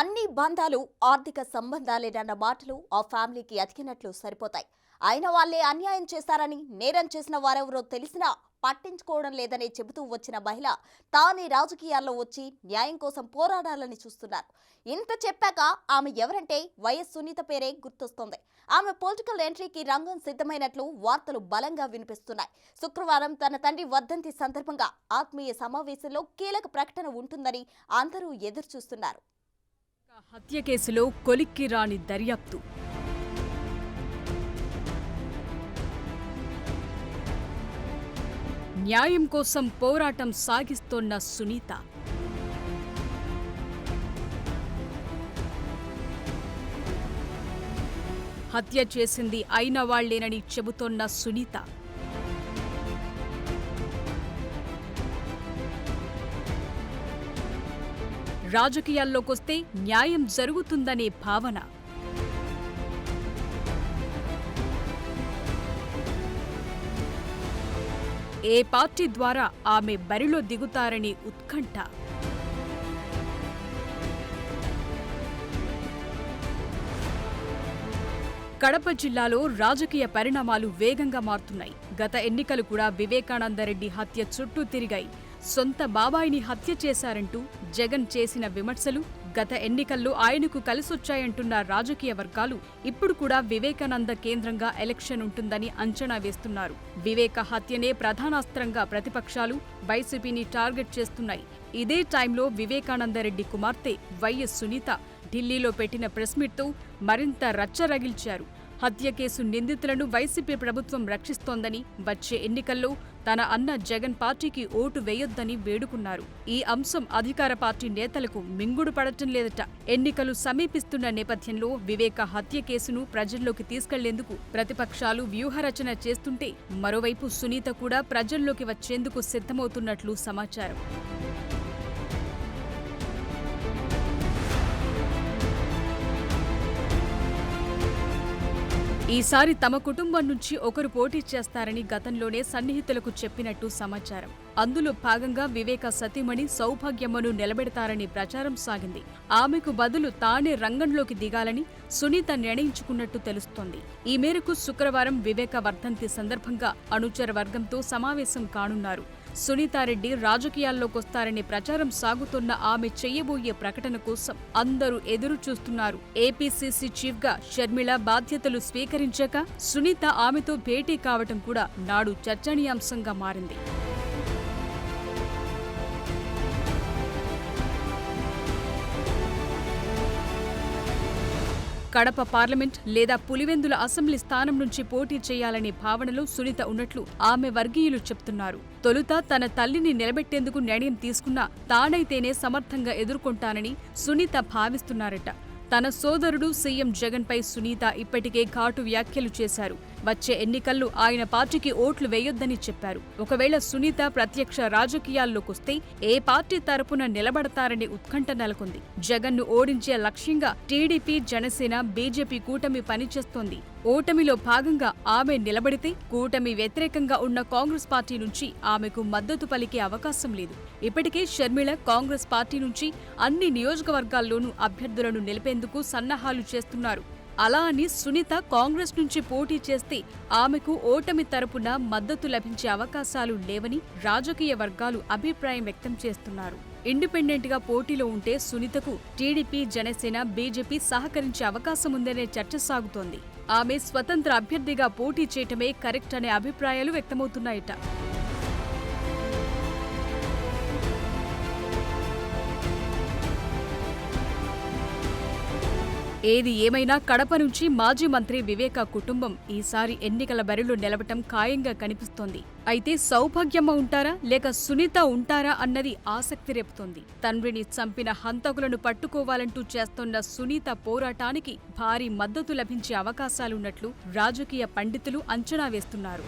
అన్ని బంధాలు ఆర్థిక సంబంధాలేనన్న మాటలు ఆ ఫ్యామిలీకి అతికినట్లు సరిపోతాయి. అయిన వాళ్లే అన్యాయం చేశారని, నేరం చేసిన వారెవరో తెలిసినా పట్టించుకోవడం లేదని చెబుతూ వచ్చిన మహిళ తానే రాజకీయాల్లో వచ్చి న్యాయం కోసం పోరాడాలని చూస్తున్నారు. ఇంత చెప్పాక ఆమె ఎవరంటే వైఎస్ సునీత పేరే గుర్తొస్తోంది. ఆమె పొలిటికల్ ఎంట్రీకి రంగం సిద్ధమైనట్లు వార్తలు బలంగా వినిపిస్తున్నాయి. శుక్రవారం తన తండ్రి వర్ధంతి సందర్భంగా ఆత్మీయ సమావేశంలో కీలక ప్రకటన ఉంటుందని అందరూ ఎదురుచూస్తున్నారు. హత్య కేసులో కొలిక్కి రాని దర్యాప్తు. న్యాయం కోసం పోరాటం సాగిస్తోన్న సునీత. హత్య చేసింది అయిన వాళ్లేనని చెబుతోన్న సునీత. రాజకీయాల్లోకొస్తే న్యాయం జరుగుతుందనే భావన. ఏ పార్టీ ద్వారా ఆమె బరిలో దిగుతారనే ఉత్కంఠ. కడప జిల్లాలో రాజకీయ పరిణామాలు వేగంగా మారుతున్నాయి. గత ఎన్నికలు కూడా వివేకానందరెడ్డి హత్య చుట్టూ తిరిగాయి. సొంత బాబాయిని హత్య చేశారంటూ జగన్ చేసిన విమర్శలు గత ఎన్నికల్లో ఆయనకు కలిసొచ్చాయంటున్న రాజకీయ వర్గాలు ఇప్పుడు కూడా వివేకానంద కేంద్రంగా ఎలక్షన్ ఉంటుందని అంచనా వేస్తున్నారు. వివేక హత్యనే ప్రధానాస్త్రంగా ప్రతిపక్షాలు వైసీపీని టార్గెట్ చేస్తున్నాయి. ఇదే టైంలో వివేకానందరెడ్డి కుమార్తె వైఎస్ సునీత ఢిల్లీలో పెట్టిన ప్రెస్ మీట్తో మరింత రచ్చరగిల్చారు. హత్య కేసు నిందితులను వైసీపీ ప్రభుత్వం రక్షిస్తోందని, వచ్చే ఎన్నికల్లో తన అన్న జగన్ పార్టీకి ఓటు వేయొద్దని వేడుకున్నారు. ఈ అంశం అధికార పార్టీ నేతలకు మింగుడు పడటం లేదట. ఎన్నికలు సమీపిస్తున్న నేపథ్యంలో వివేక హత్య కేసును ప్రజల్లోకి తీసుకెళ్లేందుకు ప్రతిపక్షాలు వ్యూహరచన చేస్తుంటే, మరోవైపు సునీత కూడా ప్రజల్లోకి వచ్చేందుకు సిద్ధమవుతున్నట్లు సమాచారం. ఈసారి తమ కుటుంబం నుంచి ఒకరు పోటీ చేస్తారని గతంలోనే సన్నిహితులకు చెప్పినట్టు సమాచారం. అందులో భాగంగా వివేక సతీమణి సౌభాగ్యమ్మను నిలబెడతారని ప్రచారం సాగింది. ఆమెకు బదులు తానే రంగంలోకి దిగాలని సునీత నిర్ణయించుకున్నట్టు తెలుస్తోంది. ఈ మేరకు శుక్రవారం వివేక వర్ధంతి సందర్భంగా అనుచర వర్గంతో సమావేశం కానున్నారు. సునీతారెడ్డి రాజకీయాల్లోకొస్తారనే ప్రచారం సాగుతున్న ఆమె చెయ్యబోయే ప్రకటన కోసం అందరూ ఎదురు చూస్తున్నారు. ఏపీసీసీ చీఫ్గా షర్మిల బాధ్యతలు స్వీకరించాక సునీత ఆమెతో భేటీ కావటం కూడా నాడు చర్చనీయాంశంగా మారింది. కడప పార్లమెంట్ లేదా పులివెందుల అసెంబ్లీ స్థానం నుంచి పోటీ చేయాలనే భావనలో సునీత ఉన్నట్లు ఆమె వర్గీయులు చెప్తున్నారు. తొలుత తన తల్లిని నిలబెట్టేందుకు నిర్ణయం తీసుకున్నా తానైతేనే సమర్థంగా ఎదుర్కొంటానని సునీత భావిస్తున్నారట. తన సోదరుడు సీఎం జగన్పై సునీత ఇప్పటికే ఘాటు వ్యాఖ్యలు చేశారు. వచ్చే ఎన్నికల్లో ఆయన పార్టీకి ఓట్లు వేయొద్దని చెప్పారు. ఒకవేళ సునీత ప్రత్యక్ష రాజకీయాల్లోకొస్తే ఏ పార్టీ తరపున నిలబడతారనే ఉత్కంఠ నెలకొంది. జగన్ను ఓడించే లక్ష్యంగా టీడీపీ, జనసేన, బీజేపీ కూటమి పనిచేస్తోంది. ఓటమిలో భాగంగా ఆమె నిలబడితే కూటమి వ్యతిరేకంగా ఉన్న కాంగ్రెస్ పార్టీ నుంచి ఆమెకు మద్దతు పలికే అవకాశం లేదు. ఇప్పటికే షర్మిల కాంగ్రెస్ పార్టీ నుంచి అన్ని నియోజకవర్గాల్లోనూ అభ్యర్థులను నిలిపేందుకు సన్నాహాలు చేస్తున్నారు. అలా అని సునీత కాంగ్రెస్ నుంచి పోటీ చేస్తే ఆమెకు ఓటమి తరపున మద్దతు లభించే అవకాశాలు లేవని రాజకీయ వర్గాలు అభిప్రాయం వ్యక్తం చేస్తున్నారు. ఇండిపెండెంట్ గా పోటీలో ఉంటే సునీతకు టీడీపీ, జనసేన, బీజేపీ సహకరించే అవకాశం ఉందనే చర్చ సాగుతోంది. ఆమె స్వతంత్ర అభ్యర్థిగా పోటీ చేయటమే కరెక్ట్ అనే అభిప్రాయాలు వ్యక్తమవుతున్నాయట. ఏది ఏమైనా కడప నుంచి మాజీ మంత్రి వివేక కుటుంబం ఈసారి ఎన్నికల బరిలో నిలవటం ఖాయంగా కనిపిస్తోంది. అయితే సౌభాగ్యమ్మ ఉంటారా లేక సునీత ఉంటారా అన్నది ఆసక్తి రేపుతోంది. తండ్రిని చంపిన హంతకులను పట్టుకోవాలంటూ చేస్తోన్న సునీత పోరాటానికి భారీ మద్దతు లభించే అవకాశాలున్నట్లు రాజకీయ పండితులు అంచనా వేస్తున్నారు.